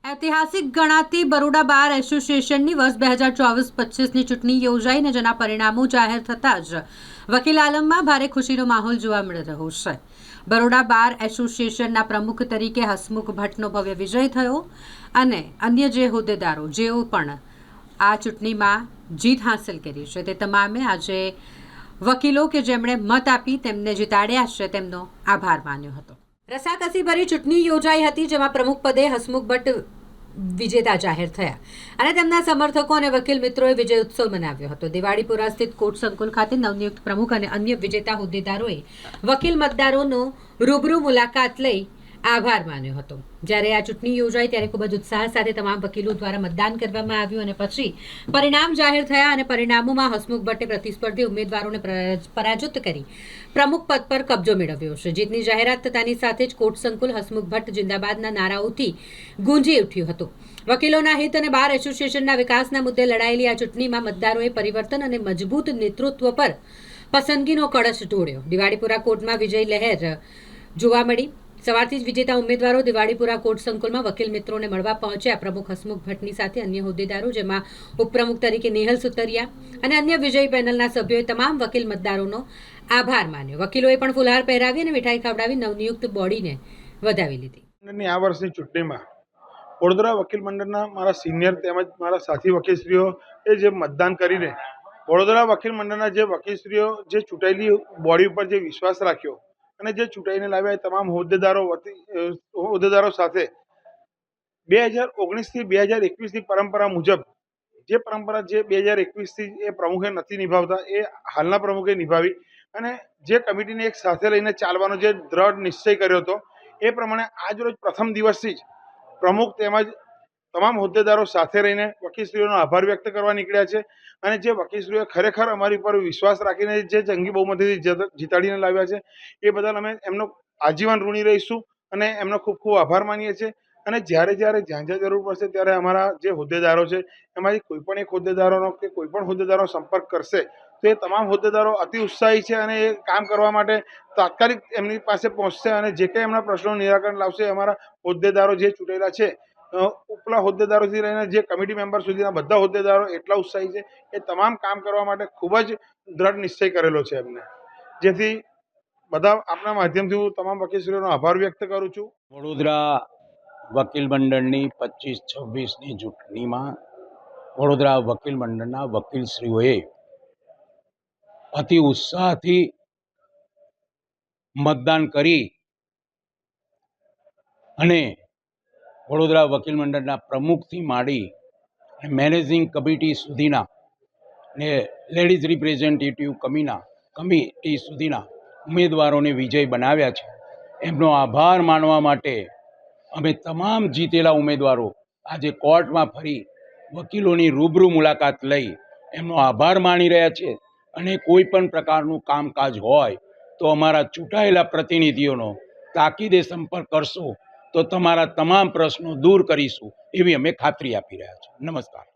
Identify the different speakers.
Speaker 1: ઐતિહાસિક ગણાતી બરોડા બાર એસોસિએશનની વર્ષ 2024-25ની ચૂંટણી યોજાઈને જેના પરિણામો જાહેર થતાં જ વકીલ આલમમાં ભારે ખુશીનો માહોલ જોવા મળી રહ્યો છે। બરોડા બાર એસોસિએશનના પ્રમુખ તરીકે હસમુખ ભટ્ટનો ભવ્ય વિજય થયો અને અન્ય જે હોદ્દેદારો જેઓ પણ આ ચૂંટણીમાં જીત હાંસલ કરી છે તે તમામે આજે વકીલો કે જેમણે મત આપી તેમને જીતાડ્યા છે તેમનો આભાર માન્યો હતો। રસાકસી ભરી ચૂંટણી યોજાઈ હતી જેમાં પ્રમુખ પદે હસમુખ ભટ્ટ વિજેતા જાહેર થયા અને તેમના સમર્થકો અને વકીલ મિત્રોએ વિજય ઉત્સવ મનાવ્યો હતો। દિવાળીપુરા સ્થિત કોર્ટ સંકુલ ખાતે નવનિયુક્ત પ્રમુખ અને અન્ય વિજેતા હોદ્દેદારોએ વકીલ મતદારોનો રૂબરૂ મુલાકાત લઈ આભાર માન્યો હતો। જ્યારે આ ચૂંટણી યોજાઈ ત્યારે ખૂબ જ ઉત્સાહ સાથે તમામ વકીલો દ્વારા મતદાન કરવામાં આવ્યું અને પછી પરિણામ જાહેર થયા અને પરિણામોમાં હસમુખ ભટ્ટે પ્રતિસ્પર્ધી ઉમેદવારોને પરાજિત કરી પ્રમુખ પદ પર કબજો મેળવ્યો છે। જીતની જાહેરાત થતાની સાથે જ કોર્ટ સંકુલ હસમુખ ભટ્ટ જિંદાબાદના નારાઓથી ગુંજી ઉઠ્યું હતું। વકીલોના હિત અને બાર એસોસિએશનના વિકાસના મુદ્દે લડાયેલી આ ચૂંટણીમાં મતદારોએ પરિવર્તન અને મજબૂત નેતૃત્વ પર પસંદગીનો કળશ ઢોળ્યો। દિવાળીપુરા કોર્ટમાં વિજય લહેર જોવા મળી। સવારથી જ વિજેતા ઉમેદવારો દિવાળીપુરા કોર્ટ સંકુલમાં વકીલ મિત્રોને મળવા પહોંચ્યા। પ્રમુખ હસમુખ ભટ્ટની સાથે અન્ય હોદ્દેદારો જેમાં ઉપપ્રમુખ તરીકે નેહલ સુતરિયા અને અન્ય વિજય પેનલના સભ્યોએ તમામ વકીલ મતદારોનો આભાર માન્યો। વકીલોએ પણ ફુલહાર પહેરાવી અને મીઠાઈ ખવડાવી નવનિયુક્ત બોડીને વધાવી લીધી।
Speaker 2: આ વર્ષની ચૂંટણીમાં વડોદરા વકીલ મંડળના મારા સિનિયર તેમજ મારા સાથી વકીલશ્રીઓ એ જે મતદાન કરીને વડોદરા વકીલ મંડળના જે વકીલશ્રીઓ જે ચૂંટાયેલી બોડી ઉપર જે વિશ્વાસ રાખ્યો અને જે ચૂંટાઈને લાવ્યા એ તમામ હોદ્દેદારો સાથે 2019 થી 2021ની પરંપરા મુજબ જે પરંપરા જે 2021થી એ પ્રમુખે નથી નિભાવતા એ હાલના પ્રમુખે નિભાવી અને જે કમિટીને એક સાથે લઈને ચાલવાનો જે દ્રઢ નિશ્ચય કર્યો હતો એ પ્રમાણે આજ રોજ પ્રથમ દિવસથી જ પ્રમુખ તેમજ તમામ હોદ્દેદારો સાથે રહીને વકીલશ્રીઓનો આભાર વ્યક્ત કરવા નીકળ્યા છે અને જે વકીલશ્રીઓએ ખરેખર અમારી પર વિશ્વાસ રાખીને જે જંગી બહુમતીથી જીતાડીને લાવ્યા છે એ બદલ અમે એમનો આજીવન ઋણી રહીશું અને એમનો ખૂબ ખૂબ આભાર માનીએ છીએ। અને જ્યાં જ્યાં જરૂર પડશે ત્યારે અમારા જે હોદ્દેદારો છે એમાંથી કોઈ પણ એક હોદ્દેદારોનો કે કોઈ પણ હોદ્દેદારો સંપર્ક કરશે તો એ તમામ હોદ્દેદારો અતિ ઉત્સાહી છે અને એ કામ કરવા માટે તાત્કાલિક એમની પાસે પહોંચશે અને જે કંઈ એમના પ્રશ્નોનું નિરાકરણ લાવશે અમારા હોદ્દેદારો જે ચૂંટેલા છે ઉપલા હોદ્દેદારોથી લઈને જે કમિટી મેમ્બર સુધીના બધા હોદ્દેદારો એટલા ઉત્સાહી છે એ તમામ કામ કરવા માટે ખૂબ જ દ્રઢ નિશ્ચય કરેલો છે એમને, જેથી બધા આપના માધ્યમથી હું તમામ વકીલશ્રીઓનો આભાર વ્યક્ત કરું છું।
Speaker 3: વડોદરા વકીલ મંડળની 25-26ની ચૂંટણીમાં વડોદરા વકીલ મંડળના વકીલશ્રીઓએ અતિ ઉત્સાહથી મતદાન કરી અને વડોદરા વકીલ મંડળના પ્રમુખથી માંડી મેનેજિંગ કમિટી સુધીના ને લેડીઝ રિપ્રેઝેન્ટેટિવ કમિટી સુધીના ઉમેદવારોને વિજય બનાવ્યા છે। એમનો આભાર માનવા માટે અમે તમામ જીતેલા ઉમેદવારો આજે કોર્ટમાં ફરી વકીલોની રૂબરૂ મુલાકાત લઈ એમનો આભાર માની રહ્યા છે અને કોઈ પણ પ્રકારનું કામકાજ હોય તો અમારા ચૂંટાયેલા પ્રતિનિધિઓનો તાકીદે સંપર્ક કરશો તો તમારા તમામ પ્રશ્નો દૂર કરીશું એવી અમે ખાતરી આપી રહ્યા છીએ। નમસ્કાર।